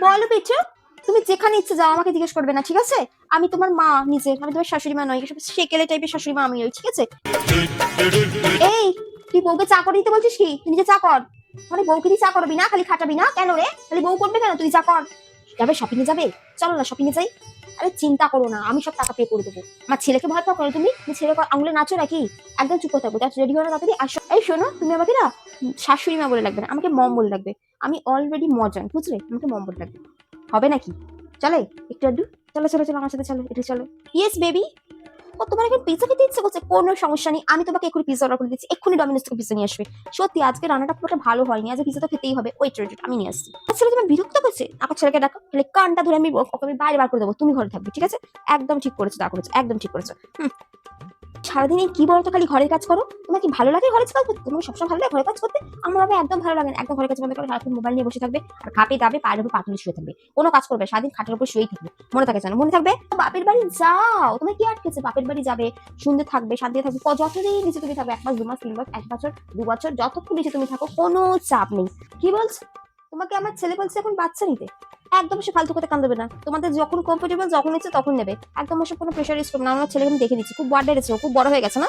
বলো পেছু, তুমি যেখানে ইচ্ছে যাও, আমাকে জিজ্ঞেস করবে না, ঠিক আছে? আমি তোমার মা নিজে, আমি তোমার শাশুড়ি মা নই, এসব সেকেলে টাইপের শাশুড়ি মা আমি ওই, ঠিক আছে? এই, তুই বউকে চা করে দিতে বলছিস কি? তুই নিজে চা কর। মানে বউকে দিয়ে চা করবি না, খালি খাটাবি না কেন রে? খালি বউ করবে কেন? তুই চা কর। যাবে শপিং এ যাবে? চলো না শপিং এ যাই। আরে চিন্তা করো না, আমি সব টাকা পে করে দেবো। আমার ছেলেকে ভয় পাও কেন তুমি? ছেলে আঙুলে নাচো নাকি? একদম চুপ করে থাকো, রেডি হয়ে তাড়াতাড়ি। আর এই শোনো, তুমি আমাকে না শাশুড়ি মা বলে লাগবে না, আমাকে মম বলে লাগবে। আমি অলরেডি মজান, বুঝলে? আমাকে মম বলে লাগবে। হবে নাকি? চলে একটু আধটু। চলো চলো চলো, আমার সাথে চলো, একটু চলো। Yes baby. ও তোমার এখন পিৎজা খেতে ইচ্ছে করছে? কোনো সমস্যা নেই, আমি তোমাকে এক্ষুনি পিৎজা অর্ডার করে দিচ্ছি, এক্ষুনি ডমিনোস থেকে পিৎজা নিয়ে আসবে। সত্যি আজকে রান্নাটা পুরোটা ভালো হয়নি, আজকে পিৎজা তো খেতেই হবে। ওয়েট ওয়েট, আমি নিয়ে আসছি। ছেলে তোমার বিরক্ত করছে? আমার ছেলেকে ডাকো, তাহলে কানটা ধরে আমি ওকে আমি বাইরে বার করে দেবো, তুমি ঘরে থাকবে, ঠিক আছে? একদম ঠিক করেছো, তা করেছো, একদম ঠিক করেছো। সারাদিন কি বলতো, খালি ঘরের কাজ করো? তোমার কি ভালো লাগে ঘরের কাজ করতে? তোমার সবসময় ভালো লাগে ঘরের কাজ করতে? আমার ভাবে একদম ভালো লাগে না। একদম ঘরের কাজ বন্ধ করে সারাক্ষণ মোবাইল নিয়ে বসে থাকবে, আর খাপে দাবে পায়ের উপর পাতুলে শুয়ে থাকবে, কোনো কাজ করবে? সারাদিন খাটের উপর শুয়েই থাকবে। মনে থাকে জানো? মনে থাকবে? বাপের বাড়ি যাও, তোমার কি আটকেছে? বাপের বাড়ি যাবে, সুন্দর থাকবে, শান্তি থাকবে, যতদিন নিচে তুমি থাকবে, 1 মাস 2 মাস 3 মাস 1 বছর 2 বছর, যতক্ষণ নিচে তুমি থাকো, কোনো চাপ নেই। কি বলছো? তোমাকে আমার ছেলে বলছে এখন বাচ্চা নিতে? একদম সে ফালতু কথা কান দেবে না, তোমাদের যখন কমফোর্টেবল যখন ইচ্ছে তখন নেবে। একদম ওসব কোনো প্রেশার ইউজ করবে না। আমার ছেলে আমি দেখে দিচ্ছি, খুব বড় বেড়েছে, খুব বড় হয়ে গেছে না?